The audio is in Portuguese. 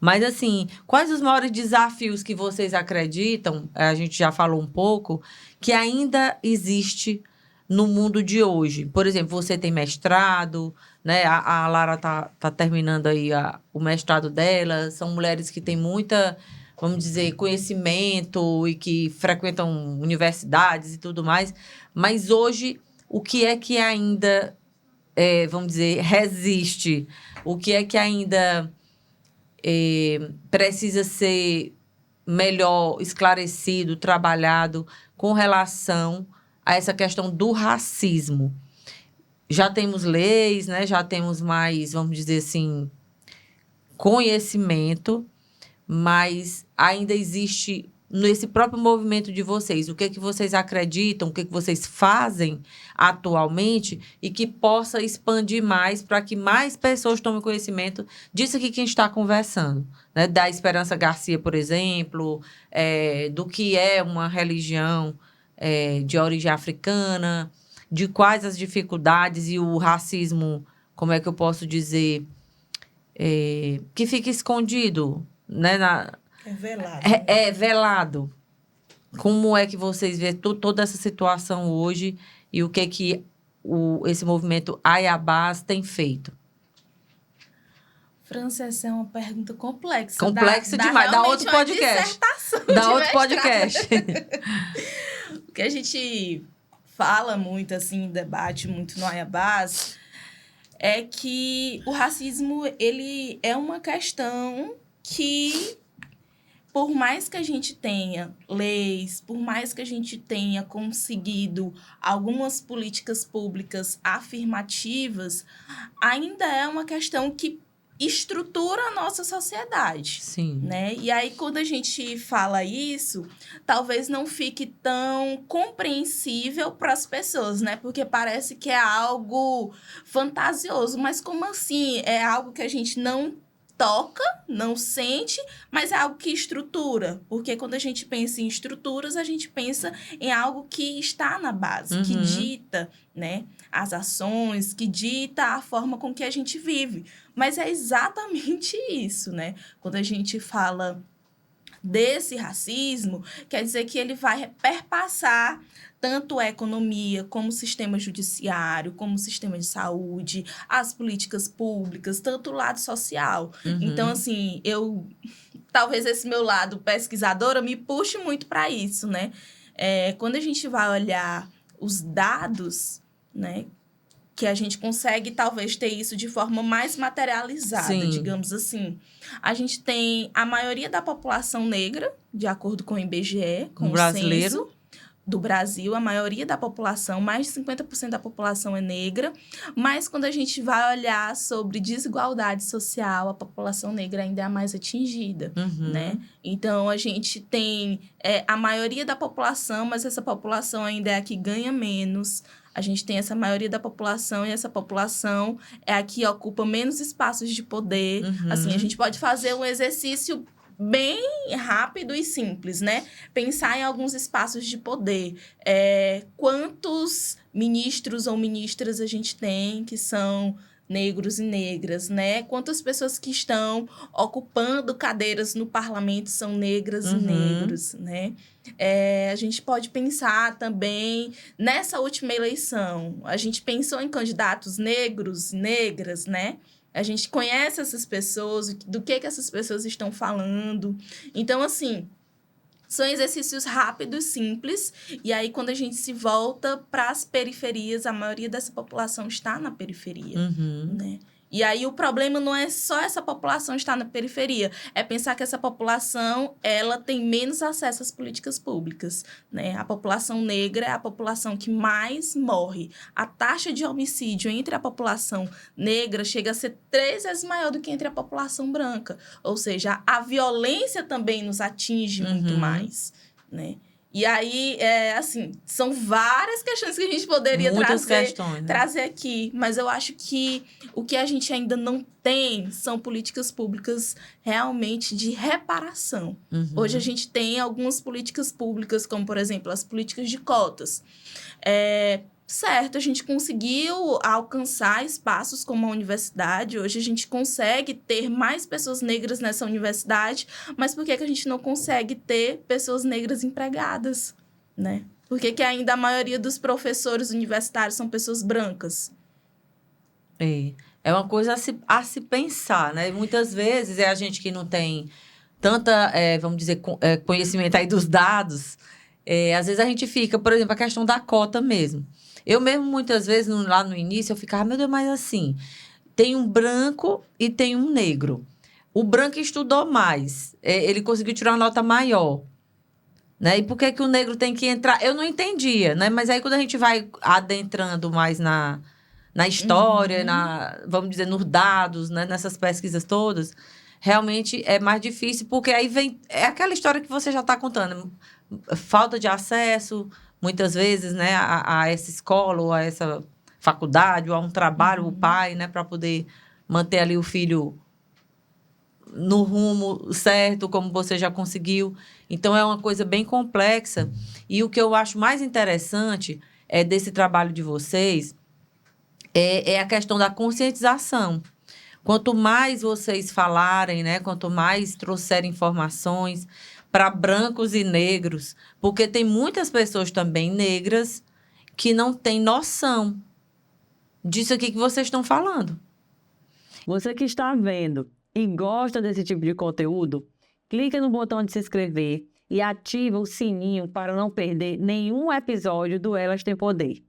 Mas, assim, quais os maiores desafios que vocês acreditam, a gente já falou um pouco, que ainda existe no mundo de hoje? Por exemplo, você tem mestrado, né? A Lara tá terminando aí o mestrado dela. São mulheres que têm muita, vamos dizer, conhecimento e que frequentam universidades e tudo mais. Mas hoje, o que é que ainda, vamos dizer, resiste? O que é que ainda precisa ser melhor esclarecido, trabalhado com relação a essa questão do racismo? Já temos leis, né? Já temos mais, vamos dizer assim, conhecimento, mas ainda existe nesse próprio movimento de vocês. O que é que vocês acreditam, o que é que vocês fazem atualmente e que possa expandir mais para que mais pessoas tomem conhecimento disso aqui que a gente está conversando, né? Da Esperança Garcia, por exemplo, do que é uma religião de origem africana, de quais as dificuldades e o racismo, como é que eu posso dizer, que fica escondido, né? É velado. É velado. Como é que vocês vê toda essa situação hoje e o que é que esse movimento Ayabás tem feito? França, essa é uma pergunta complexa. Complexa demais. Dá outro podcast. Dá outro podcast. O que a gente fala muito, assim, debate muito no Ayabás, é que o racismo, ele é uma questão que, por mais que a gente tenha leis, por mais que a gente tenha conseguido algumas políticas públicas afirmativas, ainda é uma questão que estrutura a nossa sociedade. Sim. Né? E aí, quando a gente fala isso, talvez não fique tão compreensível para as pessoas, né? Porque parece que é algo fantasioso. Mas como assim? É algo que a gente não toca, não sente, mas é algo que estrutura. Porque quando a gente pensa em estruturas, a gente pensa em algo que está na base, que dita, né, as ações, que dita a forma com que a gente vive. Mas é exatamente isso, né? Quando a gente fala desse racismo, quer dizer que ele vai perpassar tanto a economia, como o sistema judiciário, como o sistema de saúde, as políticas públicas, tanto o lado social. Então, assim, talvez esse meu lado pesquisadora me puxe muito para isso, né? Quando a gente vai olhar os dados, né, que a gente consegue, talvez, ter isso de forma mais materializada, digamos assim. A gente tem a maioria da população negra, de acordo com o IBGE, com o censo do Brasil, a maioria da população, mais de 50% da população é negra, mas quando a gente vai olhar sobre desigualdade social, a população negra ainda é a mais atingida, né? Então, a gente tem a maioria da população, mas essa população ainda é a que ganha menos. A gente tem essa maioria da população e essa população é a que ocupa menos espaços de poder. Assim, a gente pode fazer um exercício bem rápido e simples, né? Pensar em alguns espaços de poder. Quantos ministros ou ministras a gente tem que são negros e negras, né? Quantas pessoas que estão ocupando cadeiras no parlamento são negras e negros, né? A gente pode pensar também nessa última eleição. A gente pensou em candidatos negros e negras, né? A gente conhece essas pessoas, do que essas pessoas estão falando. Então, assim, são exercícios rápidos, simples. E aí, quando a gente se volta para as periferias, a maioria dessa população está na periferia, né? E aí, o problema não é só essa população estar na periferia. É pensar que essa população, ela tem menos acesso às políticas públicas, né? A população negra é a população que mais morre. A taxa de homicídio entre a população negra chega a ser 3 vezes maior do que entre a população branca. Ou seja, a violência também nos atinge muito mais, né? E aí, assim, são várias questões que a gente poderia trazer aqui. Mas eu acho que o que a gente ainda não tem são políticas públicas realmente de reparação. Hoje a gente tem algumas políticas públicas, como, por exemplo, as políticas de cotas. certo, a gente conseguiu alcançar espaços como a universidade. Hoje a gente consegue ter mais pessoas negras nessa universidade, mas por que que a gente não consegue ter pessoas negras empregadas, né? Por que que ainda a maioria dos professores universitários são pessoas brancas? É uma coisa a se pensar, né? Muitas vezes é a gente que não tem tanta, vamos dizer, conhecimento aí dos dados. Às vezes a gente fica, por exemplo, a questão da cota mesmo. Eu mesmo, muitas vezes, lá no início, eu ficava, meu Deus, mas assim, tem um branco e tem um negro. O branco estudou mais, ele conseguiu tirar uma nota maior, né? E por que que o negro tem que entrar? Eu não entendia, né? Mas aí quando a gente vai adentrando mais na história, vamos dizer, nos dados, né? Nessas pesquisas todas, realmente é mais difícil, porque aí vem... É aquela história que você já está contando. Falta de acesso, muitas vezes, né? A essa escola, ou a essa faculdade, ou a um trabalho, o pai, né? Para poder manter ali o filho no rumo certo, como você já conseguiu. Então, é uma coisa bem complexa. E o que eu acho mais interessante desse trabalho de vocês é a questão da conscientização. Quanto mais vocês falarem, né? Quanto mais trouxerem informações para brancos e negros, porque tem muitas pessoas também negras que não têm noção disso aqui que vocês estão falando. Você que está vendo e gosta desse tipo de conteúdo, clica no botão de se inscrever e ativa o sininho para não perder nenhum episódio do Elas Têm Poder.